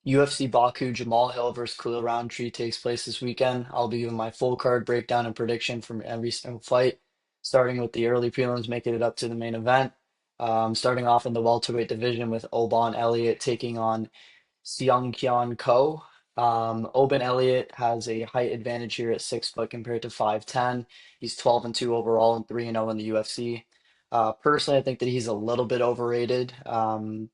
UFC Baku Jamal Hill versus Khalil Roundtree takes place this weekend. I'll be giving my full card breakdown and prediction from every single fight, starting with the early prelims, making it up to the main event. Starting off in the welterweight division with Oban Elliott taking on Seong Kyeon Ko. Oban Elliott has a height advantage here at 6 foot compared to 5'10". He's 12-2 overall and 3-0 in the UFC. Personally, I think that he's a little bit overrated.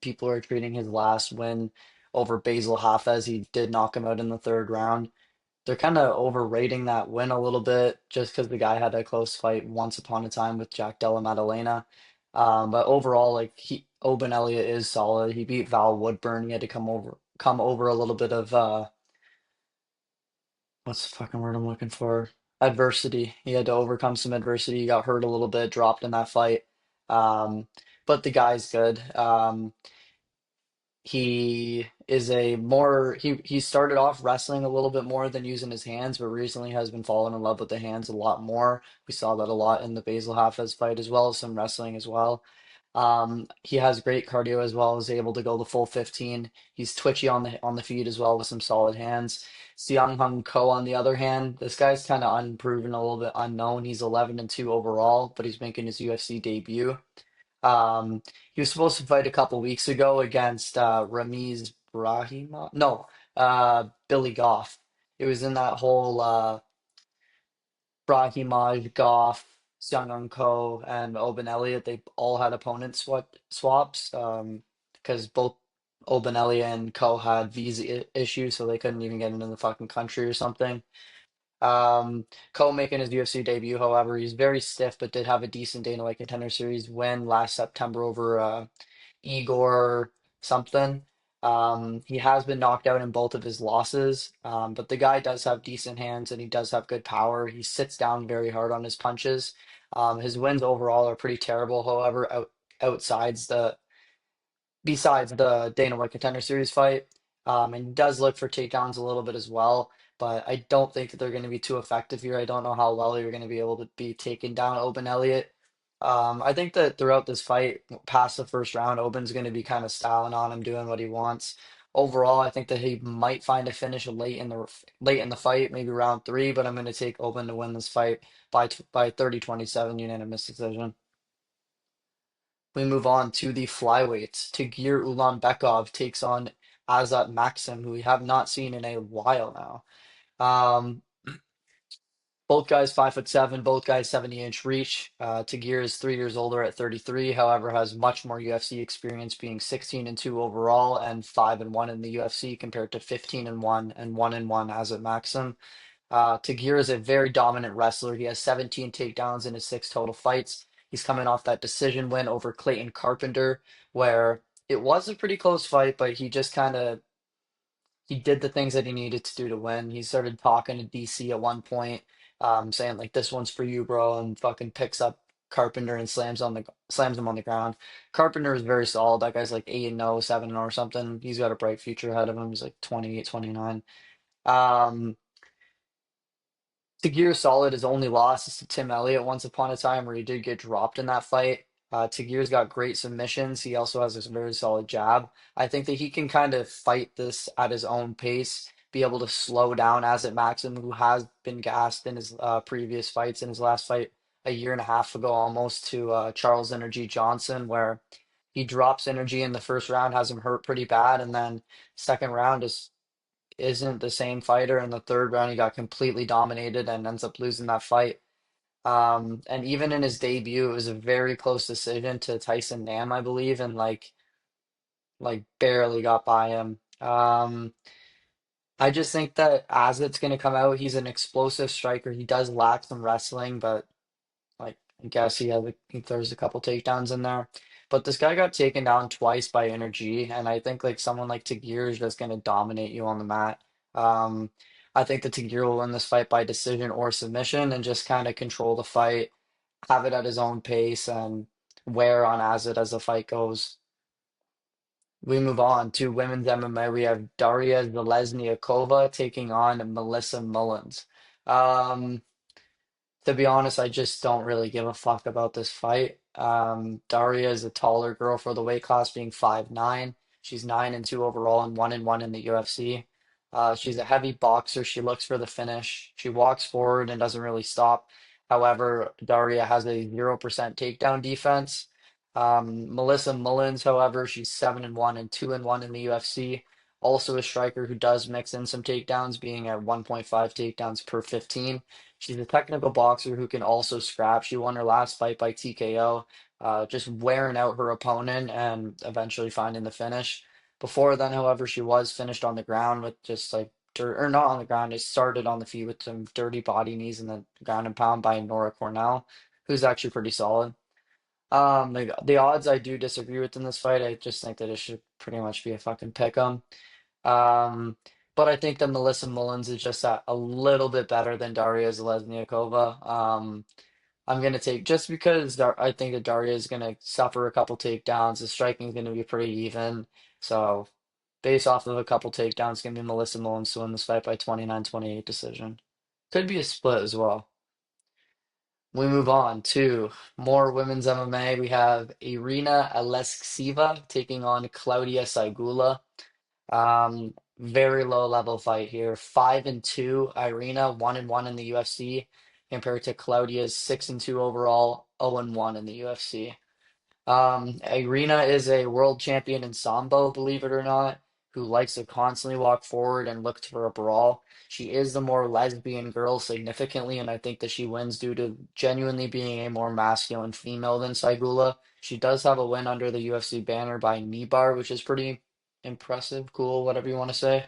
People are treating his last win over Basil Hafez. He did knock him out in the third round. They're kind of overrating that win a little bit just because the guy had a close fight once upon a time with Jack Della Maddalena. But overall, like Oban Elliott is solid. He beat Val Woodburn. He had to come over a little bit of what's the fucking word I'm looking for? Adversity. He had to overcome some adversity. He got hurt a little bit, dropped in that fight. Um, but the guy's good. He is a more he started off wrestling a little bit more than using his hands, but recently has been falling in love with the hands a lot more. We saw that a lot in the Basil Hafez fight as well as some wrestling as well. He has great cardio as well, is able to go the full 15. He's twitchy on the feet as well with some solid hands. Seong Hung Ko on the other hand, this guy's kind of unproven, a little bit unknown. He's 11-2 overall, but he's making his UFC debut. Um, he was supposed to fight a couple weeks ago against Ramiz Brahima. No, Billy Goff. It was in that whole Brahimaj, Goff, Seung Ko, and Oban Elliott. They all had opponent swaps because both Oban Elliott and Ko had visa issues, so they couldn't even get into the fucking country or something. Cole making his UFC debut, however, he's very stiff, but did have a decent Dana White Contender Series win last September over Igor something. He has been knocked out in both of his losses, but the guy does have decent hands and he does have good power. He sits down very hard on his punches. His wins overall are pretty terrible, however, outsides the besides the Dana White Contender Series fight. And he does look for takedowns a little bit as well, but I don't think that they're going to be too effective here. I don't know how well you're going to be able to be taking down Oban Elliott. I think that throughout this fight, past the first round, Oban's going to be kind of styling on him, doing what he wants. Overall, I think that he might find a finish late in the fight, maybe round three, but I'm going to take Oban to win this fight by 30-27 unanimous decision. We move on to the flyweights. Tagir Ulanbekov takes on Azat Maxim, who we have not seen in a while now. Both guys 5'7", both guys 70-inch reach. Tagir is 3 years older at 33, however, has much more UFC experience, being 16-2 overall and 5-1 in the UFC compared to 15-1 and 1-1 Azat Maxim. Tagir is a very dominant wrestler. He has 17 takedowns in his six total fights. He's coming off that decision win over Clayton Carpenter, where it was a pretty close fight, but he just kind of he did the things that he needed to do to win. He started talking to DC at one point, saying like, "This one's for you, bro," and fucking picks up Carpenter and slams him on the ground. Carpenter is very solid. That guy's like 8-0, 7-0 or something. He's got a bright future ahead of him. He's like 28, 29. Um, Tagir Solid, his only loss is to Tim Elliott once upon a time, where he did get dropped in that fight. Tagir's got great submissions. He also has a very solid jab. I think that he can kind of fight this at his own pace, be able to slow down Azat Maxim, who has been gassed in his previous fights, in his last fight a year and a half ago almost to Charles Energy Johnson, where he drops Energy in the first round, has him hurt pretty bad, and then second round is isn't the same fighter. In the third round, he got completely dominated and ends up losing that fight. And even in his debut, it was a very close decision to Tyson Nam, I believe, and like barely got by him. I just think that as it's going to come out, he's an explosive striker. He does lack some wrestling, but like I guess he throws a couple takedowns in there. But this guy got taken down twice by Energy, and I think like someone like Tagir is just gonna dominate you on the mat. Um, I think that Tagir will win this fight by decision or submission and just kind of control the fight, have it at his own pace, and wear on as the fight goes. We move on to women's MMA. We have Daria Zalesniakova taking on Melissa Mullins. Um, to be honest, I just don't really give a fuck about this fight. Daria is a taller girl for the weight class, being 5'9". She's 9-2 overall and 1-1 in the UFC. She's a heavy boxer. She looks for the finish. She walks forward and doesn't really stop. However, Daria has a 0% takedown defense. Melissa Mullins, however, she's 7-1 and 2-1 in the UFC. Also a striker who does mix in some takedowns, being at 1.5 takedowns per 15. She's a technical boxer who can also scrap. She won her last fight by TKO, just wearing out her opponent and eventually finding the finish. Before then, however, she was finished on the ground with just like dirt, or not on the ground. It started on the feet with some dirty body knees and then ground and pound by Nora Cornell, who's actually pretty solid. The odds I do disagree with in this fight. I just think that it should pretty much be a fucking pick 'em. Um, but I think that Melissa Mullins is just a little bit better than Daria Zelezniakova. I'm gonna take just because I think that Daria is gonna suffer a couple takedowns. The striking is gonna be pretty even. So based off of a couple takedowns, it's gonna be Melissa Mullins to win this fight by 29-28 decision. Could be a split as well. We move on to more women's MMA. We have Irina Alekseeva taking on Claudia Saigula. Very low level fight here. 5-2, Irina, 1-1 in the UFC, compared to Claudia's 6-2 overall, 0-1 in the UFC. Irina is a world champion in Sambo, believe it or not, who likes to constantly walk forward and look for a brawl. She is the more lesbian girl significantly, and I think that she wins due to genuinely being a more masculine female than Saigula. She does have a win under the UFC banner by Nibar, which is pretty impressive, cool, whatever you want to say.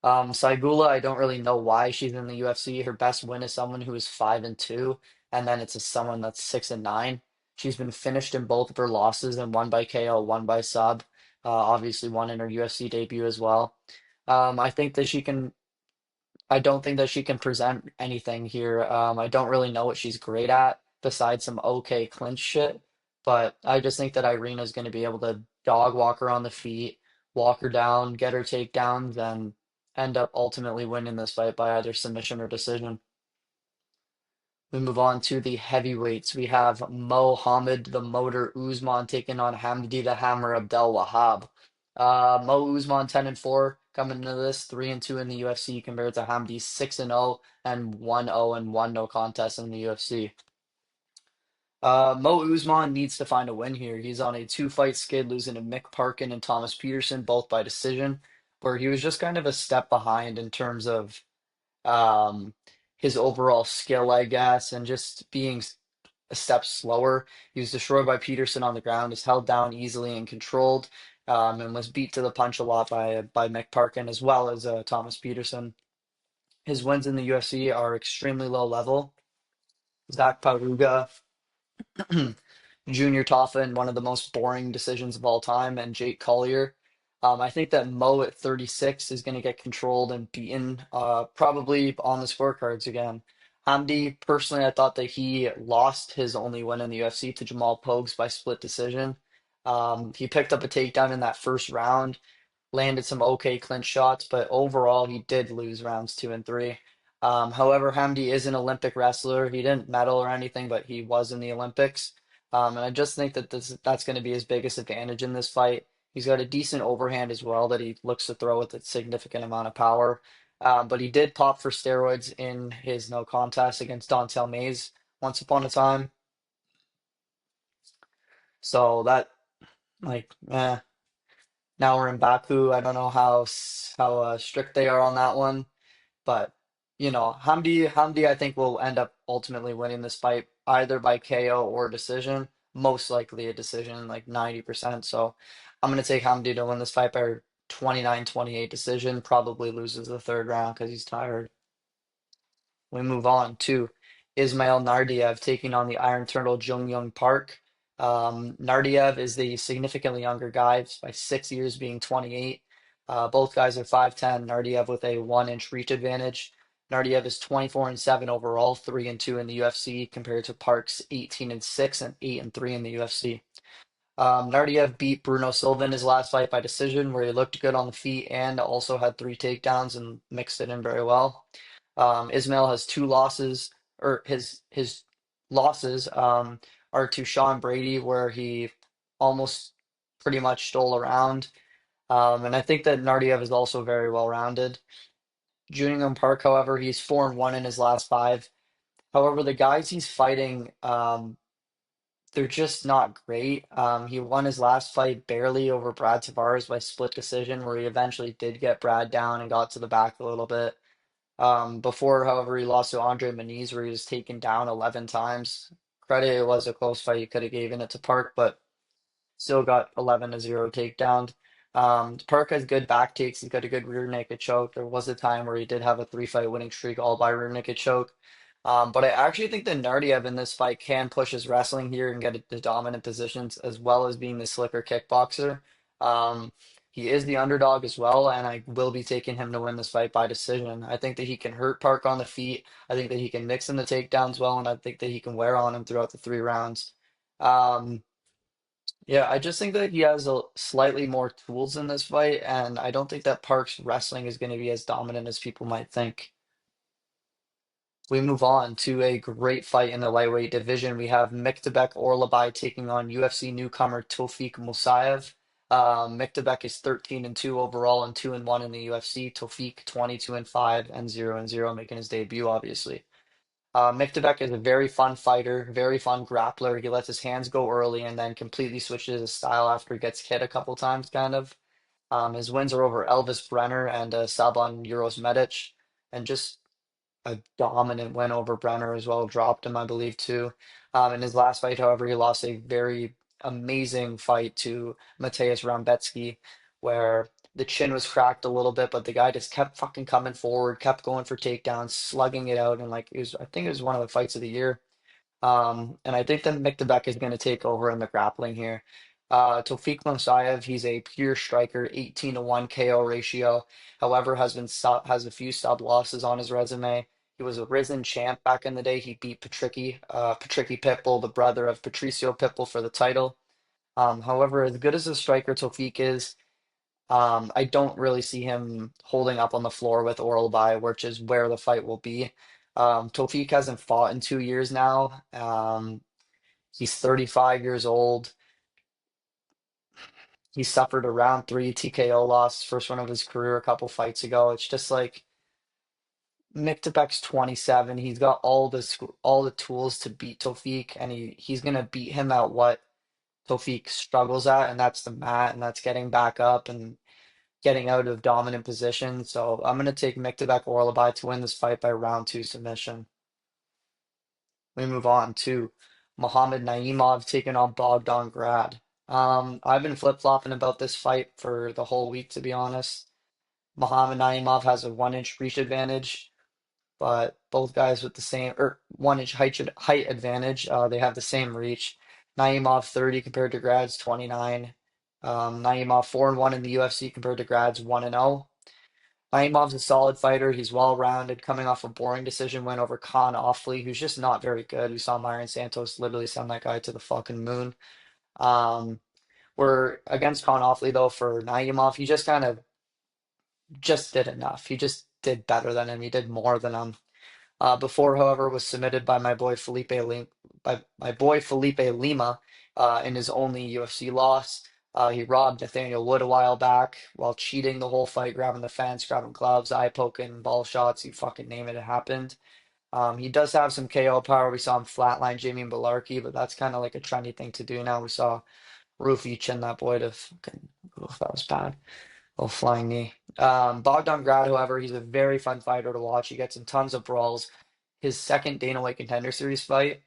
Saigula, I don't really know why she's in the UFC. Her best win is someone who is 5-2, and then it's someone that's 6-9. She's been finished in both of her losses and one by KO, one by sub. Obviously, one in her UFC debut as well. I think that she can. I don't think that she can present anything here. I don't really know what she's great at besides some okay clinch shit. But I just think that Irina's going to be able to dog walk her on the feet, walk her down, get her takedowns, and end up ultimately winning this fight by either submission or decision. We move on to the heavyweights. We have Mohammed the Motor Usman taking on Hamdi the Hammer Abdel Wahab. Mo Usman 10-4 coming into this, 3-2 in the UFC compared to Hamdi 6-0 and 1-0 and 1 no contest in the UFC. Mo Usman needs to find a win here. He's on a two-fight skid, losing to Mick Parkin and Thomas Peterson, both by decision, where he was just kind of a step behind in terms of um, his overall skill, I guess, and just being a step slower. He was destroyed by Peterson on the ground, was held down easily and controlled, and was beat to the punch a lot by Mick Parkin as well as Thomas Peterson. His wins in the UFC are extremely low level. Zach Paruga, Junior Toffa in one of the most boring decisions of all time, and Jake Collier. I think that Mo at 36 is going to get controlled and beaten, probably on the scorecards again. Hamdi, personally, I thought that he lost his only win in the UFC to Jamal Pogues by split decision. He picked up a takedown in that first round, landed some okay clinch shots, but overall he did lose rounds two and three. However, Hamdi is an Olympic wrestler. He didn't medal or anything, but he was in the Olympics. And I just think that that's going to be his biggest advantage in this fight. He's got a decent overhand as well that he looks to throw with a significant amount of power. But he did pop for steroids in his no contest against Dontel Mays once upon a time. So that, like, now we're in Baku. I don't know how strict they are on that one, but Hamdi I think will end up ultimately winning this fight either by KO or decision. Most likely a decision, like 90%. So I'm gonna take Hamdi to win this fight by 29-28 decision. Probably loses the third round because he's tired. We move on to Ismail Nardiev taking on the Iron Turtle Jung Young Park. Nardiev is the significantly younger guy by 6 years, being 28. Both guys are 5'10. Nardiev with a 1 inch reach advantage. Nardiev is 24-7 overall, 3-2 in the UFC, compared to Park's 18-6 and 8-3 in the UFC. Nardiev beat Bruno Silva in his last fight by decision, where he looked good on the feet and also had three takedowns and mixed it in very well. Ismail has two losses, or his losses are to Sean Brady, where he almost pretty much stole around. And I think that Nardiev is also very well rounded. Junior Park, however, he's 4-1 in his last five. However, the guys he's fighting, they're just not great. He won his last fight barely over Brad Tavares by split decision, where he eventually did get Brad down and got to the back a little bit. Before, however, he lost to Andre Muniz, where he was taken down 11 times. Credit, it was a close fight. He could have given it to Park, but still got 11-0 takedown. Park has good back takes. He's got a good rear naked choke. There was a time where he did have a three-fight winning streak all by rear naked choke. But I actually think that Nardiev in this fight can push his wrestling here and get it to dominant positions as well as being the slicker kickboxer. Um, he is the underdog as well, and I will be taking him to win this fight by decision. I think that he can hurt Park on the feet. I think that he can mix in the takedowns well, and I think that he can wear on him throughout the 3 rounds. Um, yeah, I just think that he has a slightly more tools in this fight, and I don't think that Park's wrestling is going to be as dominant as people might think. We move on to a great fight in the lightweight division. We have Miktabek Orlabai taking on UFC newcomer Tofik Musayev. Miktabek is 13-2 overall and 2-1 in the UFC. Tofik 22-5 and 0-0, making his debut, obviously. Miktabek is a very fun fighter, very fun grappler. He lets his hands go early and then completely switches his style after he gets hit a couple times, kind of. His wins are over Elvis Brenner and Saban Euros Medic, and just a dominant win over Brenner as well. Dropped him, I believe, too. In his last fight, however, he lost a very amazing fight to Mateusz Rambecki, where the chin was cracked a little bit, but the guy just kept fucking coming forward, kept going for takedowns, slugging it out, and like it was, I think it was one of the fights of the year. And I think that Miktabek is going to take over in the grappling here. Tofik Musayev, he's a pure striker, 18-1 KO ratio. However, has a few sub losses on his resume. He was a risen champ back in the day. He beat Patricky Pitbull, the brother of Patricio Pitbull, for the title. However, as good as a striker Tofik is, I don't really see him holding up on the floor with Oralby, which is where the fight will be. Tofik hasn't fought in 2 years now. He's 35 years old. He suffered a round three TKO loss, first one of his career a couple fights ago. It's just like Miktabek's 27. He's got all the tools to beat Tofik, and he's gonna beat him at what Tofik struggles at, and that's the mat, and that's getting back up and getting out of dominant position. So I'm going to take Miktabek Orlabai to win this fight by round two submission. We move on to Muhammad Naimov taking on Bogdan Grad. I've been flip-flopping about this fight for the whole week, to be honest. Muhammad Naimov has a 1 inch reach advantage, but both guys with the same, or 1 inch height advantage, they have the same reach. Naimov 30 compared to Grad's 29. Naimov 4-1 in the UFC compared to Grad's 1-0. Naimov's a solid fighter. He's well-rounded, coming off a boring decision win over Khan Offley, who's just not very good. We saw Myron Santos literally send that guy to the fucking moon. Um, we're against Khan Offley though for Naimov. He just kind of just did enough. He just did better than him. He did more than him. Before, however, was submitted by my boy Felipe Lima in his only UFC loss. He robbed Nathaniel Wood a while back while cheating the whole fight, grabbing the fence, grabbing gloves, eye poking, ball shots. You fucking name it, it happened. He does have some KO power. We saw him flatline Jamie Belarkey, but that's kind of like a trendy thing to do now. We saw Rufy chin that boy to fucking. Oof, that was bad. Oh, flying knee. Bogdan Grad, however, he's a very fun fighter to watch. He gets in tons of brawls. His second Dana White Contender Series fight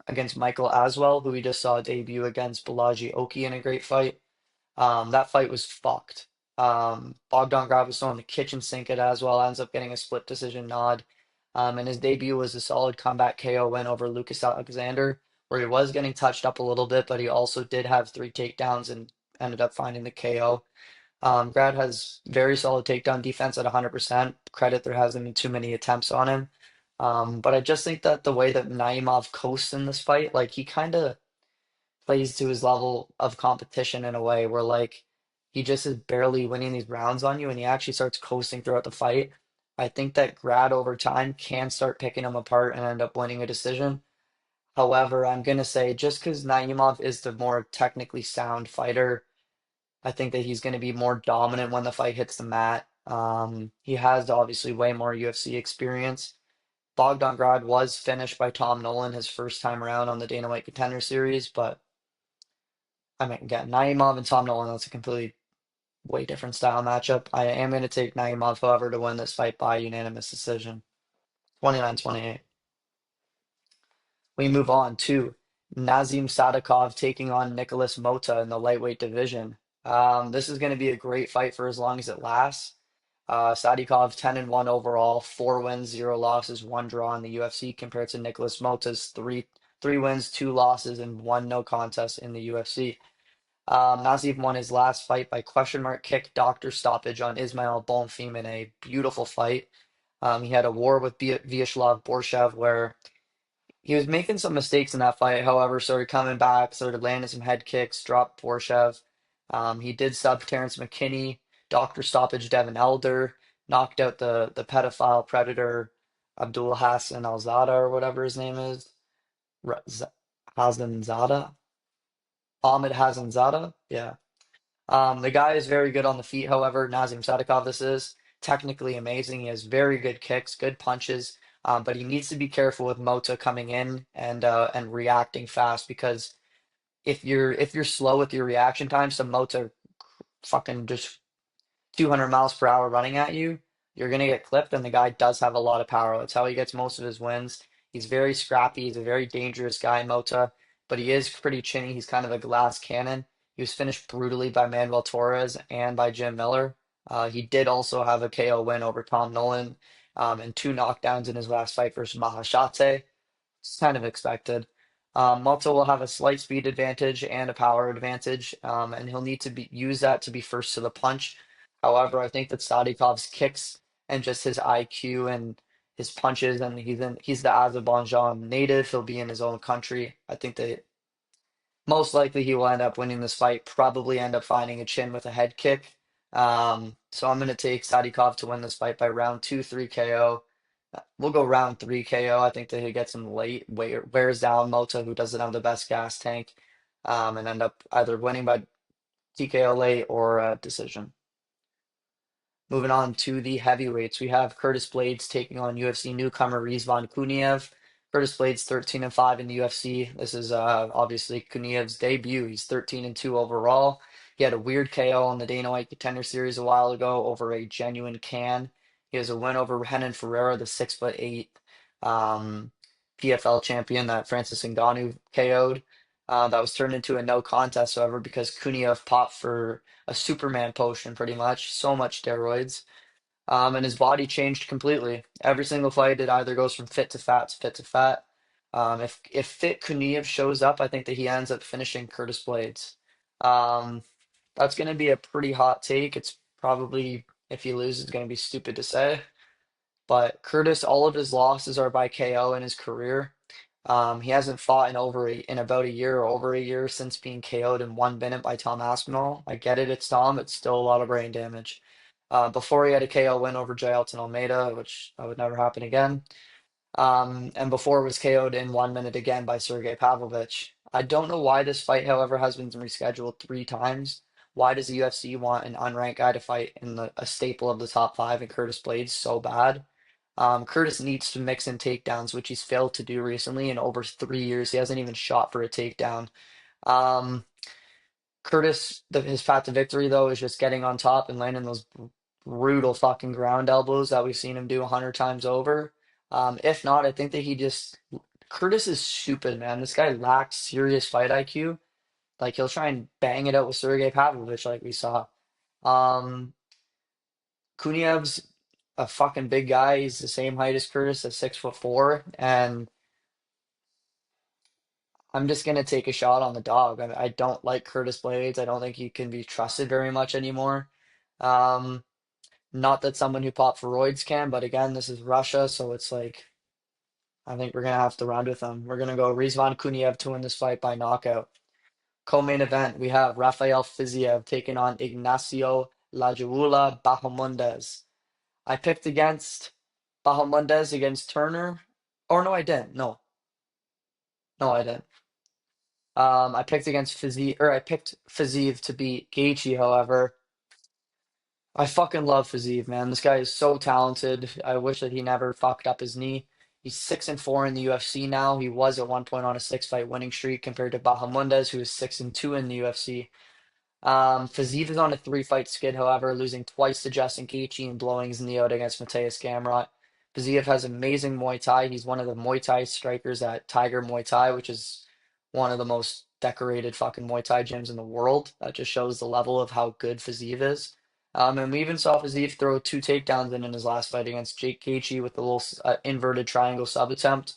against Michael Aswell, who we just saw debut against Balaji Oki in a great fight. That fight was fucked. Bogdan Grad was throwing the kitchen sink at Aswell, ends up getting a split decision nod. And his debut was a solid comeback KO win over Lucas Alexander, where he was getting touched up a little bit, but he also did have 3 takedowns and ended up finding the KO. Grad has very solid takedown defense at 100%. Credit there hasn't been too many attempts on him. But I just think that the way that Naimov coasts in this fight, like he kind of plays to his level of competition in a way where like he just is barely winning these rounds on you and he actually starts coasting throughout the fight. I think that Grad over time can start picking him apart and end up winning a decision. However, I'm gonna say just because Naimov is the more technically sound fighter, I think that he's going to be more dominant when the fight hits the mat. He has obviously way more UFC experience. Bogdangrad was finished by Tom Nolan his first time around on the Dana White Contender Series, but I mean, again, Naimov and Tom Nolan, that's a completely way different style matchup. I am going to take Naimov, however, to win this fight by unanimous decision. 29-28. We move on to Nazim Sadikov taking on Nicholas Mota in the lightweight division. This is going to be a great fight for as long as it lasts. Sadikov 10-1 overall, 4 wins, 0 losses, 1 draw in the UFC compared to Nicholas Mota's three wins, 2 losses, and 1 no contest in the UFC. Nazim won his last fight by question mark kick doctor stoppage on Ismail Bonfim in a beautiful fight. He had a war with Vyacheslav Borshev where he was making some mistakes in that fight, however, started coming back, started landing some head kicks, dropped Borshev. He did sub Terrence McKinney, doctor stoppage Devin Elder, knocked out the pedophile predator Abdul Hassan Alzada or whatever his name is. Hazanzada? Ahmed Hazanzada? Yeah. The guy is very good on the feet, however, Nazim Sadikov this is technically amazing. He has very good kicks, good punches, but he needs to be careful with Mota coming in and reacting fast because if you're slow with your reaction times to Mota fucking just 200 miles per hour running at you, you're going to get clipped. And the guy does have a lot of power. That's how he gets most of his wins. He's very scrappy. He's a very dangerous guy, Mota, but he is pretty chinny. He's kind of a glass cannon. He was finished brutally by Manuel Torres and by Jim Miller. He did also have a KO win over Tom Nolan and 2 knockdowns in his last fight versus Mahashate. It's kind of expected. Malta will have a slight speed advantage and a power advantage, and he'll need to use that to be first to the punch. However, I think that Sadikov's kicks and just his IQ and his punches, and he's the Azerbaijan native. He'll be in his own country. I think that most likely he will end up winning this fight. Probably end up finding a chin with a head kick. So I'm going to take Sadikov to win this fight by round 2, 3 KO. We'll go round 3 KO. I think that he gets him late, wears down Mota, who doesn't have the best gas tank, and end up either winning by TKO late or decision. Moving on to the heavyweights, we have Curtis Blades taking on UFC newcomer Rizvan Kuniev. Curtis Blades 13-5 in the UFC. This is obviously Kuniev's debut. He's 13-2 overall. He had a weird KO on the Dana White Contender Series a while ago over a genuine can. He has a win over Renan Ferreira, the 6'8" um, PFL champion that Francis Ngannou KO'd. That was turned into a no contest, however, because Kuniev popped for a Superman potion, pretty much. So much steroids. And his body changed completely. Every single fight, it either goes from fit to fat to fit to fat. If fit Kuniev shows up, I think that he ends up finishing Curtis Blades. Um, that's going to be a pretty hot take. It's probably, if he loses, going to be stupid to say. But Curtis, all of his losses are by KO in his career. He hasn't fought in about a year or over a year since being KO'd in 1 minute by Tom Aspinall. I get it, it's Tom, it's still a lot of brain damage. Before he had a KO win over Jailton Almeida, which that would never happen again. And before was KO'd in 1 minute again by Sergey Pavlovich. I don't know why this fight, however, has been rescheduled 3 times. Why does the UFC want an unranked guy to fight in a staple of the top five in Curtis Blades so bad? Curtis needs to mix in takedowns, which he's failed to do recently in over 3 years. He hasn't even shot for a takedown. Um, his path to victory, though, is just getting on top and landing those brutal fucking ground elbows that we've seen him do 100 times over. If not, I think that Curtis is stupid, man. This guy lacks serious fight IQ. Like, he'll try and bang it out with Sergey Pavlovich, like we saw. Um, Kuniev's a fucking big guy. He's the same height as Curtis at 6'4", and I'm just gonna take a shot on the dog. I don't like Curtis Blades. I don't think he can be trusted very much anymore. Um, Not that someone who popped for roids can, but again, this is Russia, so it's like I think we're gonna have to run with him. We're gonna go Rizvan Kuniev to win this fight by knockout. Co-main event, we have Rapahel Fiziev taking on Ignacio Lajula Bahamondes. I picked against Bahamondes against Turner. Or no, I didn't. No, I didn't. I picked against Fiziev, or I picked Fiziev to beat Gaethje. However, I fucking love Fiziev, man. This guy is so talented. I wish that he never fucked up his knee. He's 6-4 in the UFC now. He was at one point on a six-fight winning streak compared to Bahamondes, who is 6-2 in the UFC. Fiziev is on a three-fight skid, however, losing twice to Justin Gaethje and blowing his knee out against Mateus Gamrot. Fiziev has amazing Muay Thai. He's one of the Muay Thai strikers at Tiger Muay Thai, which is one of the most decorated fucking Muay Thai gyms in the world. That just shows the level of how good Fiziev is. And we even saw Fiziev throw two takedowns in his last fight against Jake Gaethje with the little inverted triangle sub attempt.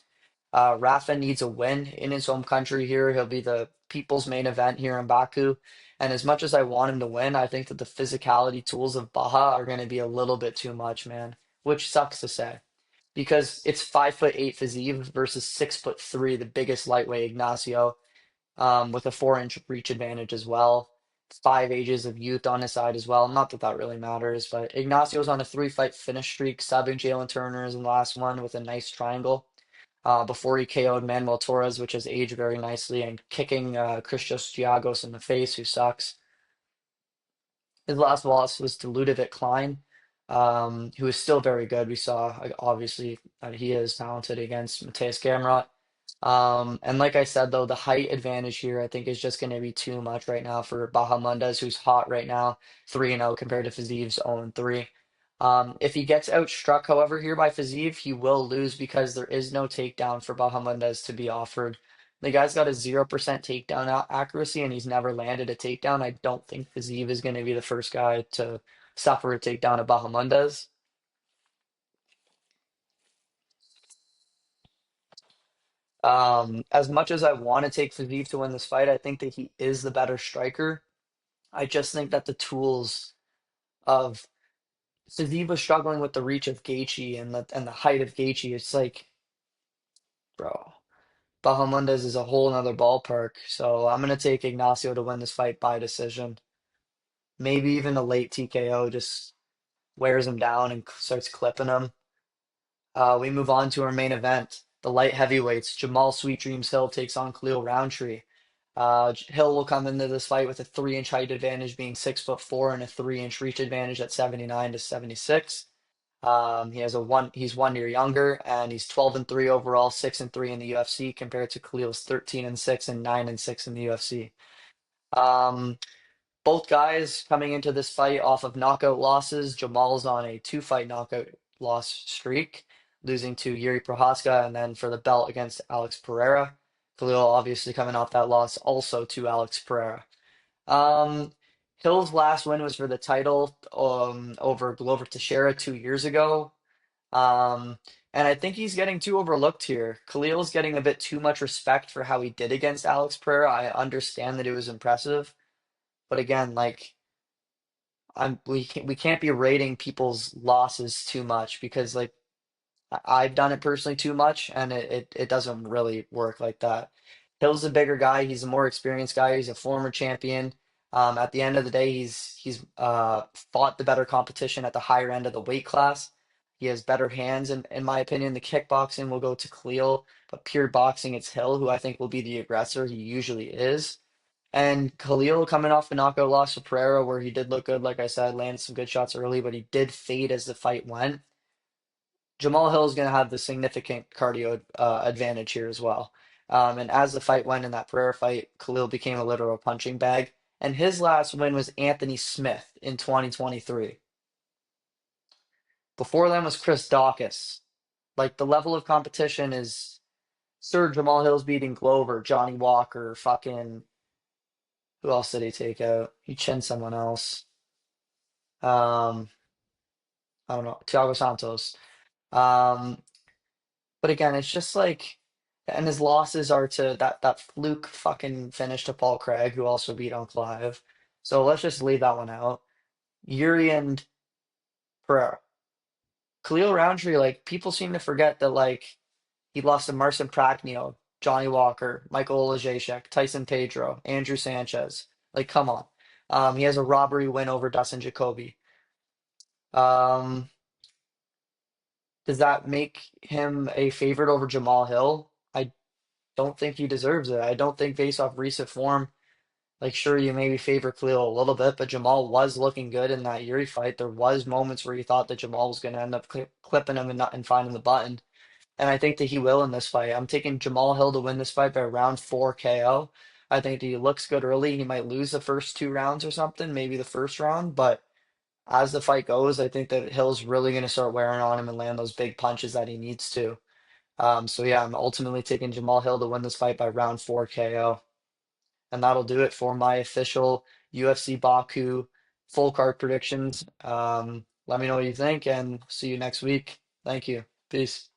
Rafa needs a win in his home country here. He'll be the people's main event here in Baku. And as much as I want him to win, I think that the physicality tools of Baha are going to be a little bit too much, man, which sucks to say because it's 5'8" Fiziev versus 6'3", the biggest lightweight Ignacio, with a 4-inch reach advantage as well. 5 ages of youth on his side as well. Not that that really matters, but Ignacio's on a three-fight finish streak, subbing Jalen Turner in the last one with a nice triangle before he KO'd Manuel Torres, which has aged very nicely, and kicking Christos Giagos in the face, who sucks. His last loss was to Ludovic Klein, who is still very good. We saw, obviously, that he is talented against Mateus Gamrot. And like I said, though, the height advantage here, I think, is just going to be too much right now for Bahamondes, who's hot right now, 3-0 compared to Fiziev's 0-3. If he gets outstruck, however, here by Fiziev, he will lose because there is no takedown for Bahamondes to be offered. The guy's got a 0% takedown accuracy, and he's never landed a takedown. I don't think Fiziev is going to be the first guy to suffer a takedown of Bahamondes. As much as I want to take Fiziev to win this fight, I think that he is the better striker. I just think that the tools of Fiziev was struggling with the reach of Gaethje and the height of Gaethje. It's like, bro, Bahamondes is a whole nother ballpark. So I'm gonna take Ignacio to win this fight by decision. Maybe even a late TKO just wears him down and starts clipping him. We move on to our main event. The light heavyweights. Jamal Sweet Dreams Hill takes on Khalil Roundtree. Hill will come into this fight with a 3-inch height advantage, being 6'4", and a 3-inch reach advantage at 79 to 76. He's 1 year younger, and he's 12-3 overall, 6-3 in the UFC, compared to Khalil's 13-6 and 9-6 in the UFC. Um, Both guys coming into this fight off of knockout losses. Jamal's on a two-fight knockout loss streak, losing to Yuri Prohaska and then for the belt against Alex Pereira. Khalil obviously coming off that loss also to Alex Pereira. Um, Hill's last win was for the title over Glover Teixeira 2 years ago. Um, and I think he's getting too overlooked here. Khalil's getting a bit too much respect for how he did against Alex Pereira. I understand that it was impressive, but again, like we can't be rating people's losses too much because like I've done it personally too much, and it doesn't really work like that. Hill's a bigger guy. He's a more experienced guy. He's a former champion. At the end of the day, he's fought the better competition at the higher end of the weight class. He has better hands, in my opinion. The kickboxing will go to Khalil, but pure boxing, it's Hill, who I think will be the aggressor. He usually is. And Khalil coming off a knockout loss to Pereira, where he did look good, like I said, landed some good shots early, but he did fade as the fight went. Jamal Hill is going to have the significant cardio advantage here as well. And as the fight went in that Pereira fight, Khalil became a literal punching bag. And his last win was Anthony Smith in 2023. Before them was Chris Dawkins. Like the level of competition is Sir Jamal Hill's beating Glover, Johnny Walker, fucking who else did he take out? He chinned someone else. Um, I don't know, Thiago Santos. Um, But again, it's just like, and his losses are to that fluke fucking finish to Paul Craig, who also beat on Clive. So let's just leave that one out. Yuri and Pereira. Khalil Roundtree, like people seem to forget that like he lost to Marcin Prachnio, Johnny Walker, Michael Olajeszek, Tyson Pedro, Andrew Sanchez. Like, come on. He has a robbery win over Dustin Jacoby. Um, does that make him a favorite over Jamal Hill? I don't think he deserves it. I don't think based off recent form, like sure you maybe favor Khalil a little bit, but Jamal was looking good in that Yuri fight. There was moments where you thought that Jamal was going to end up clipping him and not and finding the button. And I think that he will in this fight. I'm taking Jamal Hill to win this fight by round 4 KO. I think that he looks good early. He might lose the first 2 rounds or something, maybe the first round, but as the fight goes, I think that Hill's really going to start wearing on him and land those big punches that he needs to. So yeah, I'm ultimately taking Jamal Hill to win this fight by round 4 KO. And that'll do it for my official UFC Baku full card predictions. Let me know what you think and see you next week. Thank you. Peace.